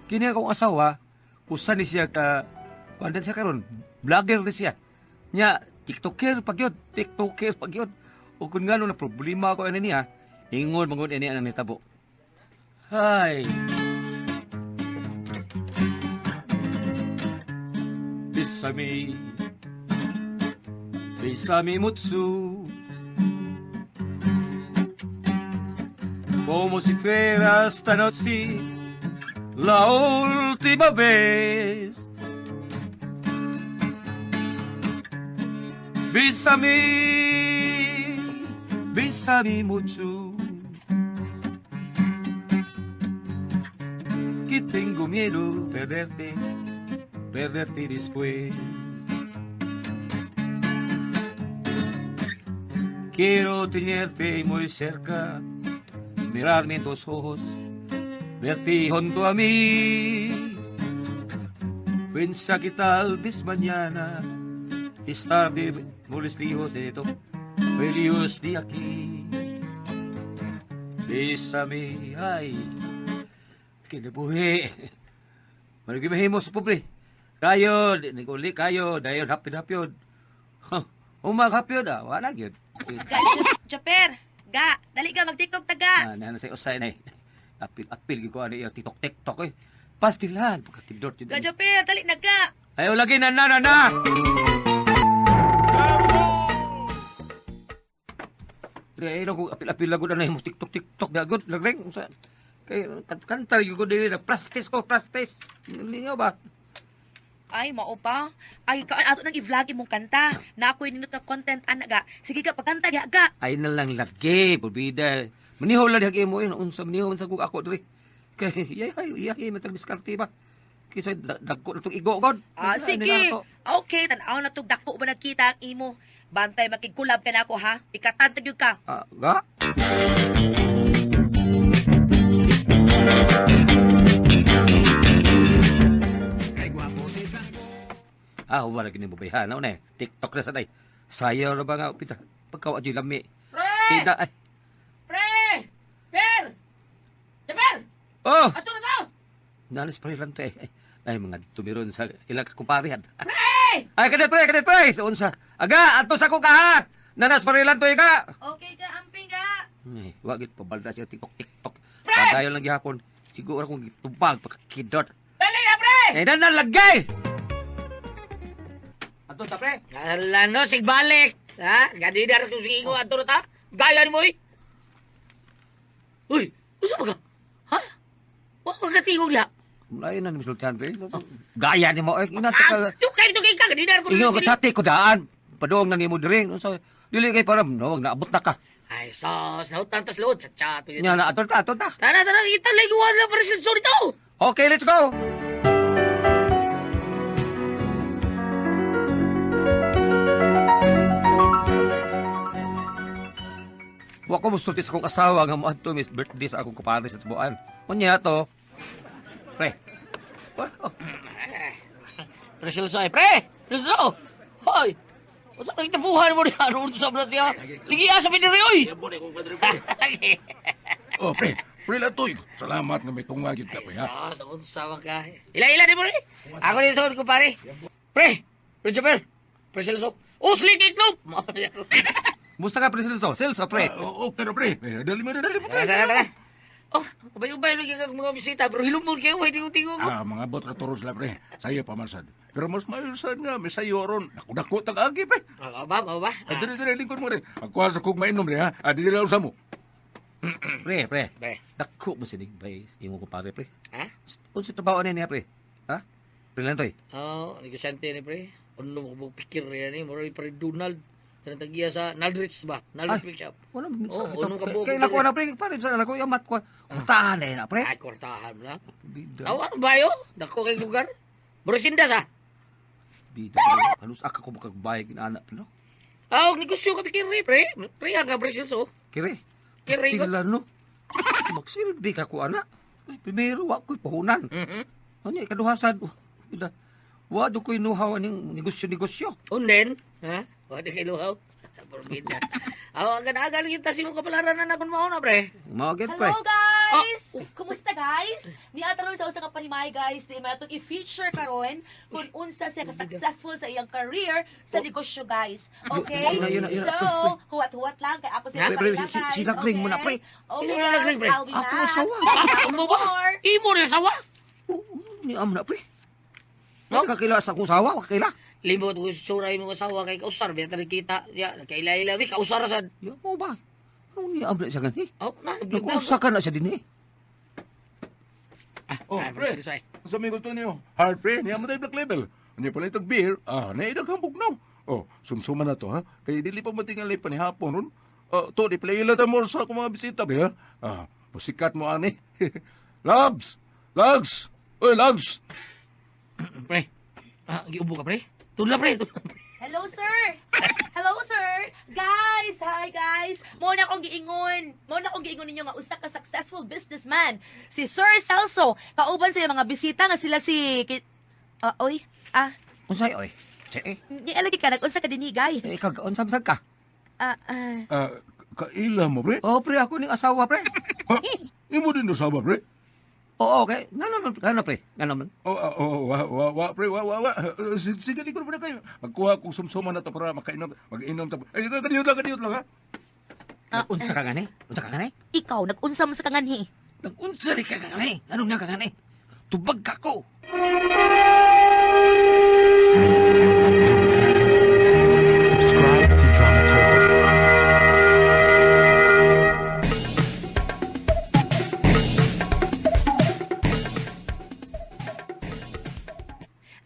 Kini akong asawa, usa ni siya ka, kuandan siya karon, vlogger ni siya. Nya, tiktoker pag yun, tiktoker pag yun. O kung nga na problema ako ano niya, ingon mangon ini ang nitabo. Hay. Bisami, Bisami Mutsu, como si fuera esta noche la última vez. Bésame, bésame mucho, que tengo miedo perderte, perderte después. Quiero tenerte muy cerca, mirarme en tus ojos, verte junto a mí. Piensa que tal vez mañana estar de muy lejos de esto, feliz de aquí. Bésame, ay, kinabuhi. Managimahimos, pobre. Kayo, naguli kayo, dayon hapyod-hapyod. Umaghapyod, wala yun. Chopper, ga, dali ka mag-tiktok taga. Nana sa usay na eh. Apil ko ano yung tiktok eh. Pastilan, pagkakidot yun. Ga, Chopper, dali na ga. Ayaw lagi na. Ayaw ko apil-apil lago na yung tiktok dagot. Lagreng, kay kantar yung ko din na plastis. Hindi nga ba? Ay, mao pa. Ay, ato nang i-vlog imong kanta. Na ako'y ninot na content, ga. Sige ka, pagkanta, ga. Ay na lang lagi, pulbida. Manihaw lang lagi mo yun. Unsa manihaw man sa kung ako diri. Kay, yay, matang diskarte ba? Kaysa dagko na itong igogod. Sige. Okay, tanaw na itong dako ba nagkita ang imo. Bantay, makigkulab ka na ako, ha? Ikatantag yun ka. Ga? Ay, gwapo sita. Wala gini bubayhan. Ano na eh? TikTok na sanay. Sayaw na ba nga? Pita, pagkawa dyan lami. Pre! Pita, ay. Pre! Per! Per! Oh! Ato na to! Nalis pa rin lang to eh. Ay, mga tumiron sa ilang kumparihan. Pre! Ay, kadit pre! Doon sa, aga, ato sa kuka ha! Nanas pa rin lang to eh ka! Okay ka, amping ka! Ay, wagit pa balda siya TikTok. Pre! Padayon lang gihapon. Siguro akong gitubag pagkakidot. Dali na, pre! Eh, lagay! Ato sa pre! Alano, sigbalik. Ha? Ganidar ko si Ingo ato ta. Gaya ni mo eh. Uy, usa ba ka? Ha? Wa ka tingog la. Lain na ni Sultan pre. Gaya ni mo. Inata ka. Tukay ka. Ganidar ko. Ingo ka tati ko daan. Padong na ni mo diri. So, dili kay para no, naabot na ka. Ay, sos. Nautan tas load. Sa chat. Nya na ato ta. Tara. Kita lagi wala para sa sorry to. Okay, let's go. Wa ko musulti sa akong asawa nga moadto mis birthday sa akong kumpare sa tubuan. Unya to. Pre. Presilso ay pre. Presilso. Hoy. Usa ka itabuhan mo diha ro sa blat niya. Ligi asa piniri oy. Oh, pre. Pre latoy. Salamat nga may tungagid ka, pre, ha? Sos, unsa ka. Ila di mo ri. Ako ni sod ko pare. Pre. Pre. Presilso. Usli kitlop. Musta ka Presidente? Selsa pre. Okay na, pre. Dali mo, pre. Tara. Oh, ubay-ubay lagi kag mga bisita, pero hilumon kayo, ay tingo-tingo ko. Mga bot na turos lang, pre. Sayo pa man sad. Pero mas mayusan nga, may sayo ron. Dako tag-agi, pre. Ba? Dali, lingkod mo, pre. Magkuha sa kong mainom, pre, ha? Dili lang usa mo. Pre. Pre. Dako mo sinig bay. Imo ko pare pre. Ha? Unsa trabaho niya pre? Ha? Prelantoy. Oh, negosyante ni pre. Ano mo pikir yan ni, mura pa rin Donald. Kanang tagiya sa Naldrich ba? Naldrich Big Shop. Wala Oh, unong kabuo. Kaya nakuha na pre. Pare sa nako yamat ko. Kurtahan na pre. Ay, kortahan na. Bida. Awan ba yo? Dako kay lugar. Mura sindas ha? Bida. Halus aka ko makagbayag ina no. Negosyo ka pikir pre. Pre, nga Brazil so. Kire. Kire ko. Tila no. Magsilbi ka ko ana. Primero wa ko'y pahunan. Ano ikaduhasan. Bida. Wa do ko'y nuhaw aning negosyo. Unden, ha? Wala kay luhaw. Porbida. Ang ganagal kita si mo kapalaran na nakon mao na pre. Mao gid pre. Hello, guys! guys! Kumusta guys? Niataron sa usa ka panimay guys, di may atong i-feature karon kung unsa siya ka-successful sa iyang career sa negosyo guys. Okay? Yun na. So, huwat-huwat lang kay ako sila Pre, guys. sila Gring muna, pre. Okay Sila guys, Gring, pre. I'll be Ako back. sawa. Amo ba? Imo rin sawa? Ni am na, pre. No? Kakila sa kong sawa, kakila. Limot ko suray mo asawa kay kausar. Biya tayo kita. Ya, kaila-ila. Kausar sad. Yo mo ba? Ano ni am na siya gani? Oh, na. Nag-unsa ka na siya din eh. Oh, pre. Sa mga gusto niyo, hard pre, niya mo tayo black label. Ano pala itong beer, naidag hambog na. Oh, sumsuma na to, ha? Kaya dili pa matingalay pa ni hapon, ron. To, di pala ilata mo sa akong mga bisita, be, ha? Pasikat mo, ani. Labs! Lags! Oy, Lags! Pre. Giubo ka, pre? Tula, pre. Hello, sir! Hello, sir! Guys! Hi, guys! Muna akong giingon ninyo nga usa ka successful businessman. Si Sir Celso. Kauban sa mga bisita nga sila si... Unsay oy? Sige. Nialagi ka, nag-unsa ka din higay. Kag unsa bisag ka? Kaila mo, pre? Oh, pre ako ning asawa, pre. Ha? Imo din nasaba, pre? Oo, okay. Ngano pre? Ngano man? Pre, wa. Sige, di ko na kayo. Magkuha kong sumsuma na to para mag-inom to. Ay, ganiyot lang, ha? Unsa ka gani? Unsa ka gani? Ikaw, nag-unsa man sa kanganhi. Nag-unsa rin ka gani? Anong nga ka gani? Tubag ka ko. Subscribe to Drama Turbo.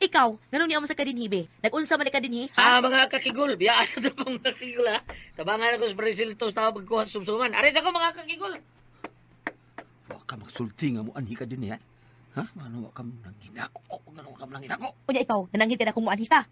Ikaw, ganun niya mo sa kadinhi, be? Nag-unsa man ka dinhi? Mga kakigol. Biyaan na ito mga kakigol, ha? Tabangan ako sa Brazil ito sa pagkuha sa sumsuman. Arit ako, mga kakigol. Wa ka magsulti nga mo anhi ka din ha? Ha? Ano wa ka nanghinako? Ano wa ka nanghinako? Unya ikaw, nananghit na kung muanhi ka.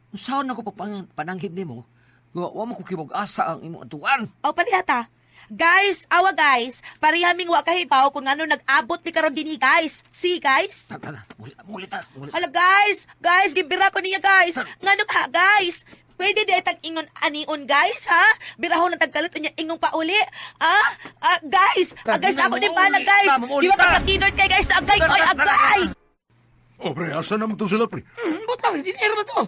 Usaon ako pananghid nimo? Wa mo ko kibog-asa ang imong atuan. O, panihata. Guys, guys. Parihaming wa kahibaw kung ano nag-abot mi karon dinhi, guys. See, guys? Tara, mulit ta. Hala, guys. Guys, gibira ko niya, guys. Ngano ka, guys? Pwede di tag ingon anion, guys, ha? Birahon na tagkalit niya ingong pauli. Guys. Guys, ako din pa na, guys. Di ba pagkakinod kay guys na agay? Oy, agay! Oh, pre, asa naman to sila, pre? Butang, dinero ba to?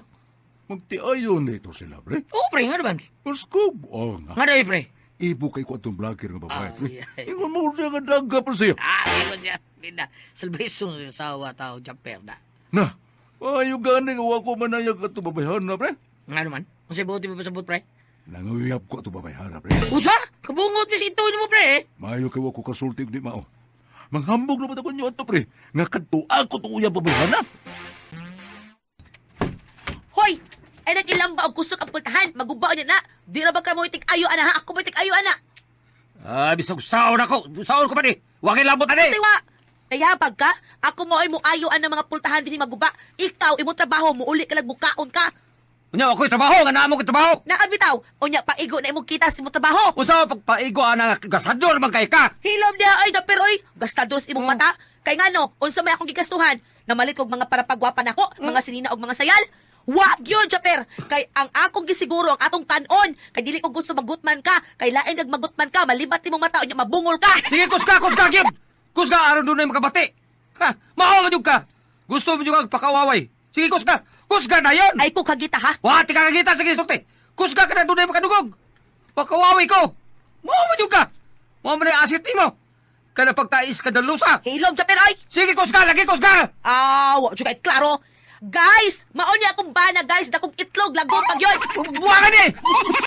Magtiayon nito sila, pre. Oo, pre, nga naman. Pasko, nga. Nga na, pre. Ibo kay ko itong vlogger nga babae, pre. Ay. Ingon mo siya nga daga, pre, siya. Iwan siya. Pinda. Salvation yung sawa tao, jamper na. Na, yung gani nga wako manayag ka ito babayhan na, pre. Nga naman. Kung sa buti mo pa sa but, pre. Nanguyap ko ito babayhan na, pre. Usa? Kabungot mo si ito mo, pre. Mayo kay wako kasulti di mao. Manghambog na ba ko niyo ito, pre? Nga kadto ako ito uyab babayhan na. Hoy! Ay, nag-ilamba og kusok ang pultahan. Magubaw niya na. Di na ba ka mo itik ayo, ana, ha? Ako mo itik ayo, ana. Bisag usaon ako. Usaon ko pa ni. Wa kay labot ani. Siwa! Nayabag ka? Ako mo ay mo ayo ang mga pultahan din maguba. Ikaw, imong trabaho mo, uli ka lang mukaon ka. Unya ako'y trabaho, nga naa mo ko trabaho. Nakabitaw, unya paigo na imong kita sa imong trabaho. Usaw pagpaigo ana gasador man kay ka. Hilom niya ay na peroy. Gastados imong mata. Kay ngano, unsa may akong gigastuhan? Namalit kog mga parapagwapan ako, mga sinina og mga sayal. Wag yun, Japer! Kay ang akong gisiguro, ang atong kanon. Kay dili ko gusto magutman ka. Kay lain kag magutman ka, malibat imong mata, unya mabungol ka. Sige, kusga, gyud. Kusga aron dunay makabati. Ha, mao man jud ka. Gusto mo jud pakawaway. Sige, kusga. Kusga na yon. Ay ko kagita ha. Wa ti ka kagita sige sulti. Kusga ka na dunay makadugog. Pakawaway ko. Mao man jud ka. Mao man asit nimo. Kada pagtais kada lusa. Hilom, Japer ay! Sige, kusga lagi kusga. Wa jud kay klaro. Guys, mao niya akong bana, guys, dakong itlog lagom pagyoy. Buwangan ni.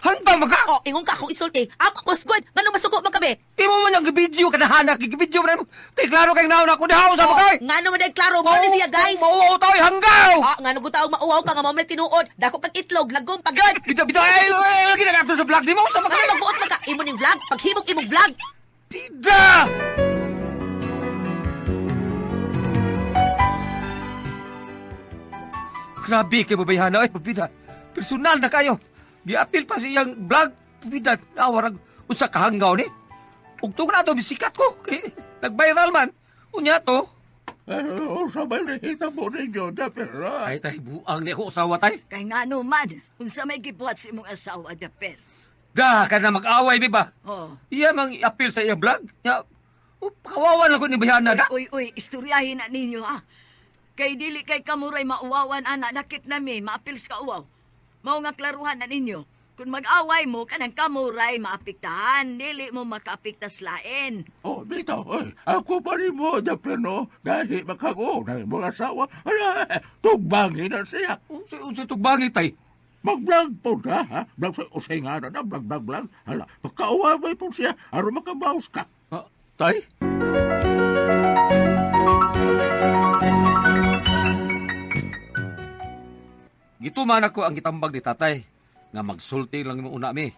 Hantang maka. Oh, ingon ka akong isulti. Ako kusgod, ngano masuko man kami? Imo man ang video kada hanak, video man. Kay klaro kay naon ako daw sa bakay. Ngano man day klaro mo ni siya, guys. Mao taw hanggaw. Ngano gutaw mauwaw ka nga mao may tinuod. Dako kag itlog lagom pagyoy. Bitaw ay lagi na sa vlog di mo sa bakay. Ngano magbuot man ka imo ning vlog, paghimog imong vlog. Pida! Grabe kay babayhana. Ay, pabida. Personal na kayo. Giapil pa siyang vlog. Pabida, nawarag. Usa kahanggaw ni. Ugtong na ito, bisikat ko. Kay, nag-viral man. Unya to. Sabay na kita mo ninyo, Dapper, Ay, tay, buang ni ako usawa tay. Kay nga no man, kung sa may gibuhat sa imong asawa, Daper. Da ka na mag-away, mi ba? Oh. Iya mang i-appeal sa iyang vlog. Ya, kawawan ako ni Bayana da. Uy, istoryahin na ninyo ha. Kay dili kay kamuray mauwawan ana nakit nami, maapils ka uwaw. Mao nga klaruhan na ninyo. Kung mag-away mo, kanang kamuray maapiktahan, dili mo makaapiktas lain. Oh, bitaw, oy, ako pa rin mo, Japper, no? Dahil makago ng mga asawa, tugbangin na siya. Unsa tugbangi tay? Mag-vlog po ka, ha? Vlog sa usay nga na, vlog. Hala, pagkaawabay po siya, aron makabawas ka. Ha, tay? Gituman ako ang gitambag ni tatay nga magsulti lang mo una mi.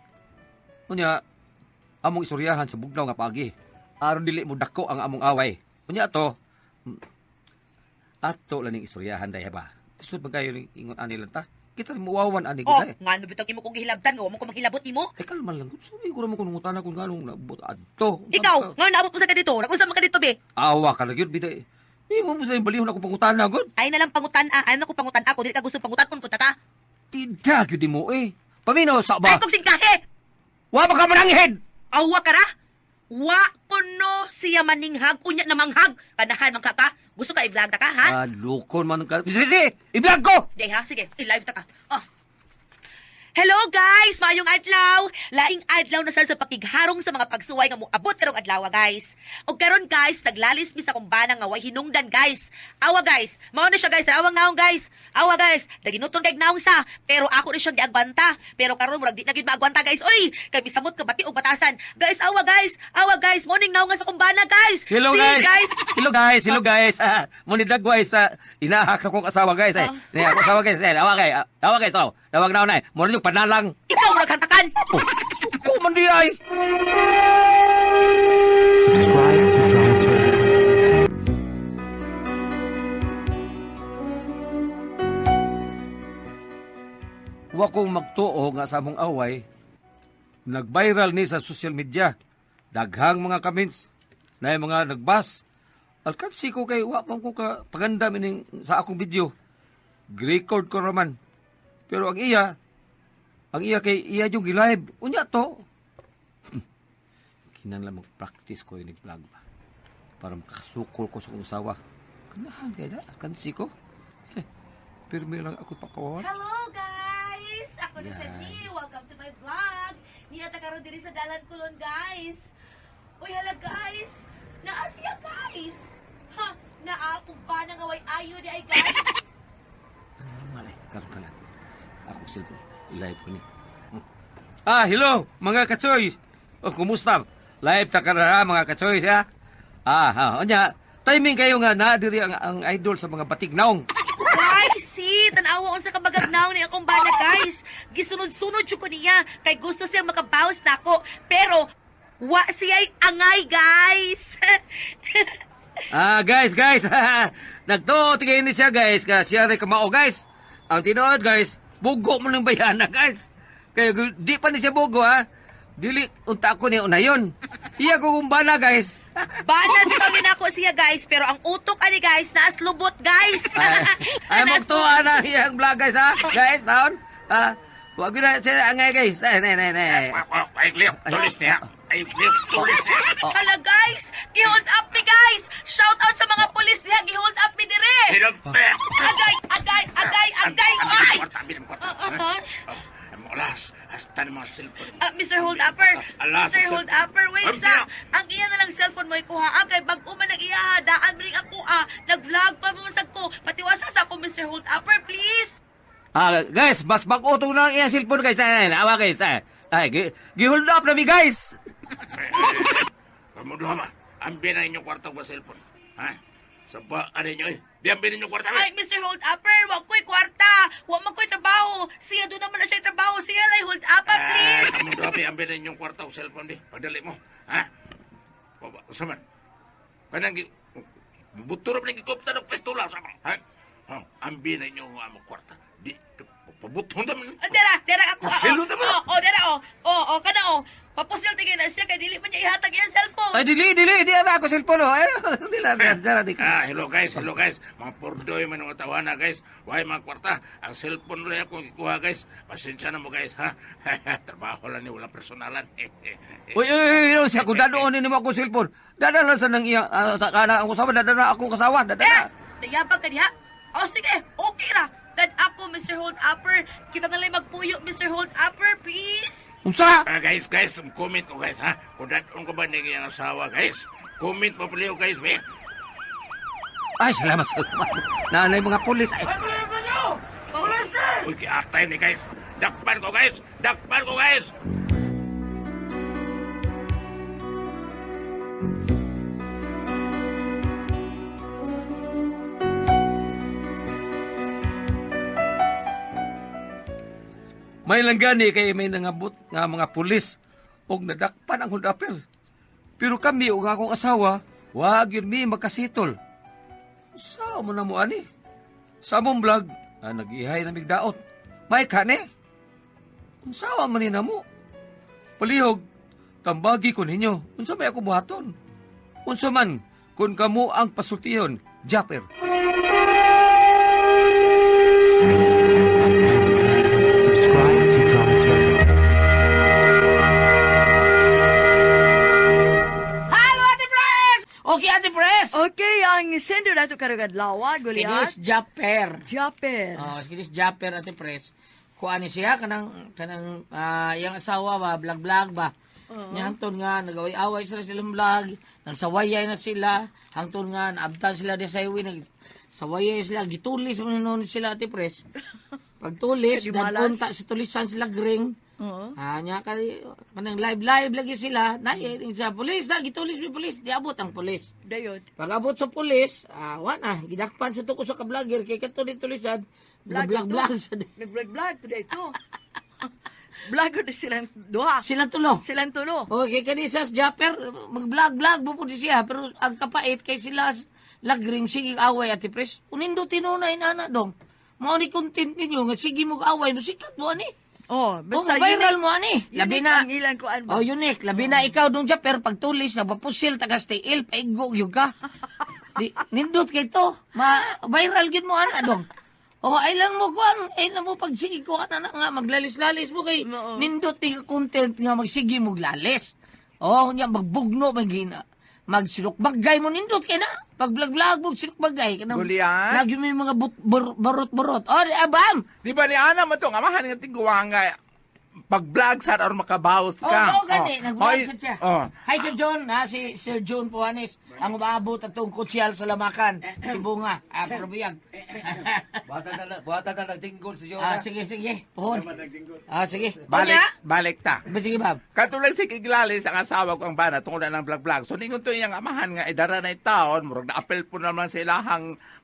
Unya, among istoryahan sa bugnaw nga pagi. Aron dili mo dako ang among away. Unya to, ato lang ning istoryahan day ba. Tusod magayo ning ingon ani lang ta. Kita rin muwawan ani Oh, kita. nga ano bitang imo kong gihilabtan, nga wa mo ko manghilabot imo. Kalman lang. Sabi ko naman kung nangutana kung ganong nabot adto. Ikaw, nga naabot mo sa ganito, nag-usap mo ka dito, be. Awa ka na yun, biday. Di mo mo sa balihon ako pangutana, God. Ay na lang pangutan, ay na ko pangutan ako, dili ka gusto pangutan kung punta ka. Tidak, yun di mo eh. Paminaw sa ba? Ay kong singkahe! Wa pa ka mananghid! Awa ka ra? Wa ko no siya maninghag, unya na manghag. Kanahan man ka ka? Gusto ka i-vlog ta ka, ha? Ah, lukon man ka. Sige, i-vlog ko! Di ha, sige, i-live ta ka. Oh. Hello guys! Mayong adlaw! Laing adlaw na sa pakigharong sa mga pagsuway nga mo abot karong adlaw guys. O karon guys, naglalis mi sa kumbana nga way hinungdan guys. Awa guys, mao na siya guys, awang naong guys. Awa guys, naginuton kay naong sa, pero ako rin siyang giagwanta. Pero karon murag di na gid maagwanta guys. Oy, kay misamot ka bati og batasan. Guys, awa guys, morning naong nga sa kumbana guys. Hello See, guys! Hello guys! Munid guys, inahak na kong asawa guys. Niya, asawa guys. Awa guys. Tawag na unay. Muna yung panalang. Ikaw murag hantakan. Ko man di ay. Subscribe to Dramaturgo. Wa kong magtuo nga sa among away. Nag-viral ni sa social media. Daghang mga comments na yung mga nagbas. Alkansi ko kay wa man ko ka paganda mining sa akong video. Record ko raman. Pero ang iya kay iya yung gilive. Unya to. Kinahanglan mag-practice ko yung vlog ba. Para makasukol ko sa kong usawa. Kanahan kaya da, alkansi ko. Pirmi lang ako pakawawan. Hello guys! Ako ni Yan. Sandy. Welcome to my vlog. Niya karon diri sa Dalan Kulon guys. Uy hala guys! Naa siya guys! Ha! Naa kung ba nang away ayo di ay guys! Normal eh. Karoon ka lang. Ako cellphone. I-live ko ni. Hello, mga katsoy. Kumusta? Live ta ka na, mga katsoy, ha? Anya, timing kayo nga na, diri ang idol sa mga batignaong. Guys, see! Tanawa ko sa kabagagnaw ni akong bana guys! Gisunod-sunod siya ko niya kay gusto siya makabawas na ako. Pero, wa siya'y angay guys! Guys. Nagtuot kayo ni siya, guys. Siya rin kamao, guys. Ang tinood, guys, bugo mo ng bayana, guys. Kaya di pa ni siya bugo, ha? Dili, unta ko ni unayon. Iya ko kumbana, guys. Banad kami na ako siya guys, pero ang utok ani guys, naas lubot guys! Ay, Naas magtuwa na iyang vlog, guys, ha? Guys, taon. Huwag na siya angay, guys. Nay. Ay, Cleo, tulis niya. Ay, Cleo, tulis niya. Hala guys! Gi-hold up me guys! Shout out sa mga pulis diha, gi-hold up me dire! Agay! Ay! Alas, hasta ng mga cellphone. Mr. Hold Upper! Alas, Mr. Hold Upper, wait Ang sa! Ang iya na lang cellphone mo ikuhaan kay bag-o man nag-iya ha, daan biling ako nag-vlog pa mamasag ko, patiwasa sa ako Mr. Hold Upper, please! Guys, mas mag-utong na ang iyang cellphone, guys. Awa, guys. Gi-hold up na mi, guys. Kamuduha ma, ambil na inyong kwarta ko cellphone. Ha? Saba, ano nyo eh? Di ambil inyong kwarta Ay, Mr. Hold Upper, wag ko'y kwarta! Wag man ko'y trabaho! Siya doon naman na siya'y trabaho! Siya lay hold upper, please! Kamuduha ma, ambil na inyong kwarta ko cellphone di. Pagdali mo. Ha? Baba, usaman. Kanang buturap na gikopta ng pistula sa mga. Ha? Ambil na inyong kwarta. Di, pabuton naman. Dera ako. Silo naman. Dera, kana Papusil tingin na siya kay dili man niya ihatag iyang cellphone. Ay, dili, di na ako cellphone, oh. Ay, dila, di ka. Hello guys. Mga purdoy man mga tawana guys. Why mga kwarta? Ang cellphone ulit akong ikuha guys. Pasensya na mo guys ha. Trabaho lang ni wala personalan. Uy, siya kung dadoonin mo ako cellphone. Dadala sa nang iya, ang kasawa, dadala akong kasawa, dadala. Nagyabang ka niya. O sige, okay ra. Dan ako, Mr. Hold Upper. Kita na lang magpuyo, Mr. Hold Upper, please. Unsa? Guys, comment ko guys ha. Kung dadon ka ba ng iyang asawa guys. Comment pa pala guys. Ay, salamat. Nanay mga pulis. Ay, Uy, kiatay ni guys. Dakpan ko guys. may langgani kay may nangabot nga mga pulis og nadakpan ang hundaper. Pero kami ug akong asawa, wag yun mi makasitol. Sao mo na mo ani? Sa among vlog, nag-ihay na migdaot. May kani? Unsawa man ni namo? Palihog, tambagi ko ninyo. Unsa may ako buhaton? Unsa man kun kamo ang pasultihon, Japper. Subscribe to Dramaturgo. Halo, Ate Pres! Okay, Ate Pres! Okay, ang sender na ito karagad lawa, Kinis Goliath. Japper. Japper. Kinis Japper, Ate Pres. Kuha ni siya, kanang yung asawa ba, vlog-vlog ba? Hangtod nga, nagaway-away sila silang vlog, nagsawayay na sila, hangtod nga, naabtan sila di sa iwi, nagsawayay sila, gitulis mo nun sila, Ate Pres. Pagtulis, Kadi malas. nagpunta sa tulisan sila gring. Oo. Nya kanang live lagi sila. Sa pulis, gitulis mi pulis, diabot ang pulis. Dayod. Pag-abot sa pulis, wala, gidakpan sa tuko sa ka-vlogger, kay katulit-tulisan, vlog-vlog sa Nag-vlog po ito. Vlogger na silang duha. sila tulo. Silang tulo. Okay, kanisa sa Japper, mag-vlog-vlog po di siya, pero ang kapait kay sila lagrim, sige away, Ate Pres. Unindo tinunay na dong. Mao ni content ninyo, nga sige mo away, mo sikat mo ani. Oh, basta Viral mo ani. Labi na. Ang ilang kuan ba? Oh, unique. Labi na ikaw dong Japper, pagtulis, napapusil, taga-stay paigo, yung ka. Nindot kay to. Viral gid mo ana dong. Oh, ay lang mo kuan, ay lang mo pagsigi ko ana nga maglalis-lalis mo kay Oo. nindot ti content nga magsigi mo lalis. Oh, nya magbugno magina. Magsinukbagay mo nindot kay na. Pag vlog-vlog mo sinukbagay kanang Goliath? lagi mo yung mga barot-barot. Oh, di abam. Di ba ni Ana mo itong amahan nga tiguwa nga pag-vlog sa or makabawas ka? Oh, gani, nag-vlog Hoy, sa siya. Oh. Hi, Sir John. Si Sir John Puanes. Ang umaabot at itong kutsiyal sa Lamakan. Si Bunga. Probiyag. Buhatan na nagtinggol si Jonah. Sige. Puhon. Sige. Balik ta. Sige, Bob. Katulad si Kiglalis, ang asawa ko ang bana, tungkol na ng vlog-vlog. So, ningon to yung amahan nga, idara na itaon, murag na-appel po naman sila,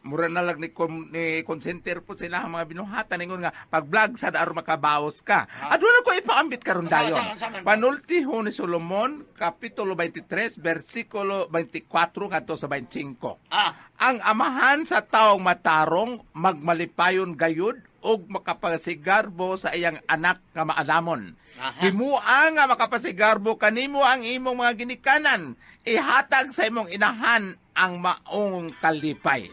murag na lang ni consenter po sila, mga binuhatan, ningon nga, pag-vlog sa daaro makabawas ka. At wala ko ipaambit karon dayon. Panultiho ni Solomon, Kapitulo 23, versikulo 24, ngadto sa 25. Ang amahan sa taong matarong, magmalipayon gayud, og makapasigarbo sa iyang anak nga maalamon. Himuang nga makapasigarbo kanimo ang imong mga ginikanan, ihatag sa imong inahan ang maong kalipay.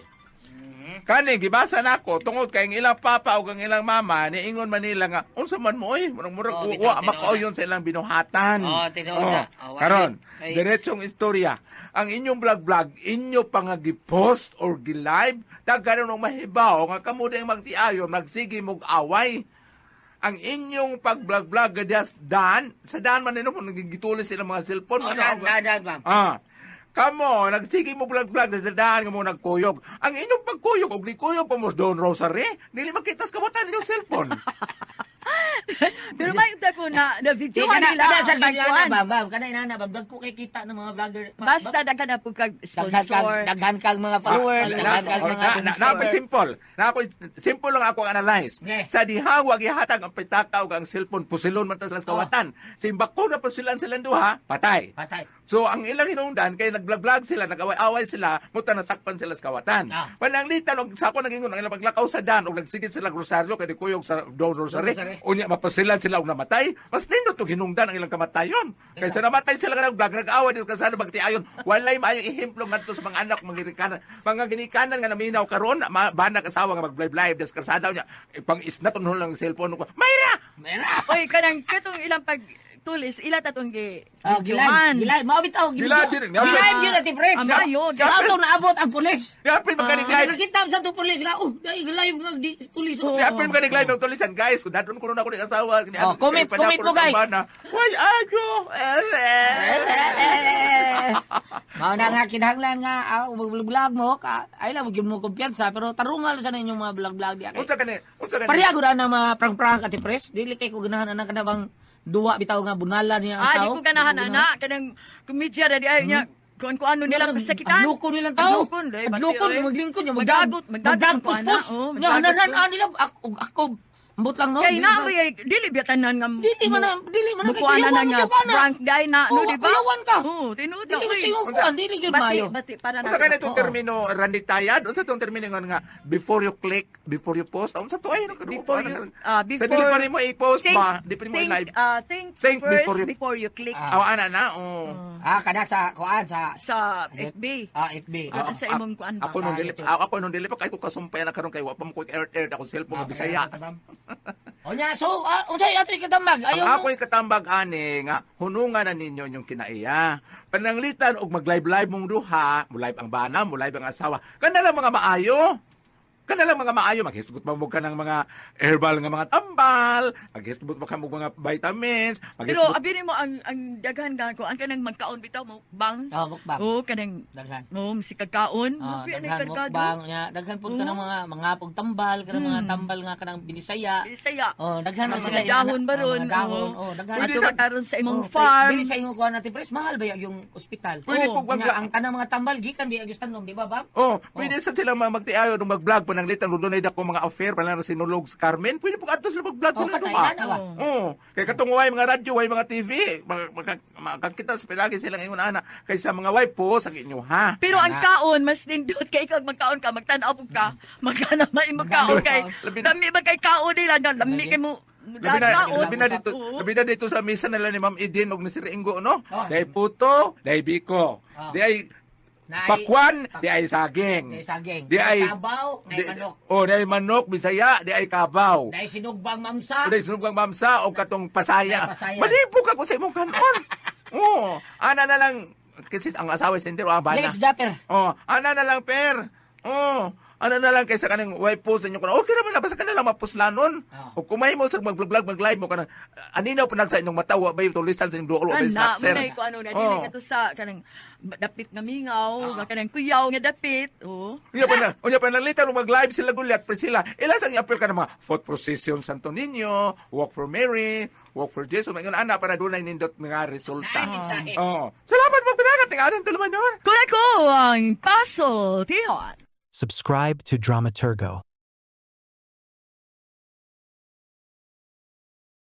Kani gibasa nako tungod kay ang ilang papa ug ang ilang mama niingon man nila nga unsa man mo murag uwa makauyon sa ilang binuhatan. Tinuod. Karon, diretsong istorya. Ang inyong vlog inyo pa nga gi-post or gi-live daghan og mahibaw nga kamo ding magtiayon nagsige mog away. Ang inyong pag-vlog dan sa daan man nino kung nagigitulis sila mga cellphone Ma'am. Kamo, nagsige mo vlog sa daan nga mo nagkuyog. Ang inyong pagkuyog, og ni kuyog pa mo doon rosary, dili makitas kabutan inyong cellphone. Pero may ko na video Kada nila. sa ang kanya pagkuhan. Bob. Kada ina na vlog ko kay kita ng mga vlogger. Basta daghan na po kag sponsor. Daghan kag mga followers, daghan kag mga Simple lang ako ang analyze. Okay. Sa diha, wag ihatag ang pitaka o ang cellphone, pusilon man tas kawatan. Simbako na pusilan silang duha, patay. Patay. So, ang ilang hinungdan, kaya nag-vlog sila, nag-away-away sila, muta nasakpan sila sa kawatan. Pananglitan, og sa ako nagingon, ang ilang paglakaw sa dan, o nagsigit sila rosaryo, kaya di kuyog sa doon rosary. Rosary. O Unya mapasilan sila og namatay. Mas nindot og hinungdan ang ilang kamatayon. Kaysa namatay sila nga nag-vlog, nag-away dito kasano magtiayon. Walay maayong ihemplo ngadto sa mga anak mga ginikanan. Mga ginikanan nga naminaw karon, banag asawa nga mag-live des kasada nya. Pang isnat unhol lang cellphone ko. Mayra! Oy, kanang katong ilang pagtulis, ila tatong Oh, gilay. Mao bitaw Gilay din. Gilay gyud ati pres. Amayo, Dato naabot ang pulis. Yapil magaling live. Nakita sa to pulis nga, dai gilay mga di tulis. Yapil magaling live ng tulisan guys. Kung dadon ko na ako ni asawa. Oh, comment mo, guys. Why ayo? Mao na nga kinahanglan nga vlog mo, ay lang gyud mo kumpiyansa pero tarungal sa ninyong mga vlog di Unsa kani? Unsa kani? Pareha gud na mga prank-prank ati pres. Dili kay ko ganahan ana kana bang duwa bitaw nga bunala niya ang di tao. ko ganahan ana kanang komedya na di ay niya kung ano nilang kasakitan. Aglukon nilang tao. Aglukon, maglingkon yung magdagpus-pus. Nya hanan nila ako ambot lang no. Kay na dili biyatanan nga Dili man mukuan na nga prank dai na no di ba? Kayawan ka. Oo, tinuod Dili man siya kuan, dili gyud mayo. Bati para na. Unsa kani itong termino randitayad? Unsa itong termino nga before you click, before you post? Unsa to ay Before you, Sa dili pa nimo i-post ba? Di pa nimo i-live. Think Think first before before you- you click Aw ana na. Oh. Kada sa kuan sa sa FB. FB. Doon sa imong kuan ba? Ako nung dili pa kay ko kasumpay na karon kay wa pa mo ko air ako cellphone nga Bisaya. Onya, so unsay ato ikatambag? Ang Ayaw mo. ako'y katambag ani nga hunungan na ninyo yung kinaiya. Pananglitan og mag-live mong duha, mo live ang bana, mo live ang asawa. Kana lang mga maayo. Kana lang mga maayo, maghisgot mo ka ng mga herbal nga mga tambal, maghisgot mo ka mga vitamins, Pero abi mo ang daghan nga ko ang kanang magkaon bitaw mo bang. Mukbang. Oo, kanang Daghan. si kagkaon. Daghan mukbang nya, daghan pud kanang mga pagtambal, kanang mga tambal nga kanang binisaya. Saya. Daghan na Mga sila dahon ba ron? dahon. Daghan Pwede na sa karon sa imong farm. Dili sa imong kuan natin pres, mahal ba yung ospital? Pwede Oo, po Nya, ang tanang mga tambal gikan bi agos tanom, di ba ba? pwede sa sila magtiayo nung mag-vlog pananglitan dunay dako mga affair pala na sinulog sa Carmen. Pwede po adto sila mag-vlog sila katay duha. na ba? Kay katong way mga radyo, way mga TV, makakita sa pilagi silang ingon ana kaysa mga way po sa inyo ha. Pero ang kaon mas nindot kay ikaw magkaon ka, magtan-aw pug ka, magkana may magkaon kay. Dami ba kay kaon nila, dami kay mo. Labi na dito sa misa nila ni Ma'am Eden og ni Sir Ingo, no? Dahil puto, dahil biko. Di ay pakwan, di ay saging. Saging. Di ay kabaw, di- manok. di ay manok, bisaya, di ay kabaw. Dahil sinugbang mamsa. Di sinugang mamsa o katong pasaya. Pasaya. Malipog ako sa imong kanon. Ana na lang kasi ang asawa sender o abana. Yes, Japper. Ana na lang per. Ano na lang kaysa kanang wife post ninyo kana. Okay ra man na basta kana lang mapuslanon. O kumay mo sa mag-vlog mag-live mo kana. Aninaw pa sa inyong matawa ba yung tulisan sa inyong duol o ba Ana, sir. munay ko ano na dili ka to sa kanang dapit nga mingaw, kanang kuyaw nga dapit. Unya pa nalita mag-live sila gulyat Priscilla. Ila sang i-appeal ka ng mga fourth procession Santo Niño, walk for Mary, walk for Jesus. Ngayon ana para dunay nindot nga resulta. Salamat magpinagat ng ating tuluman yun. Kung ako ang paso, tihon. Subscribe to Dramaturgo.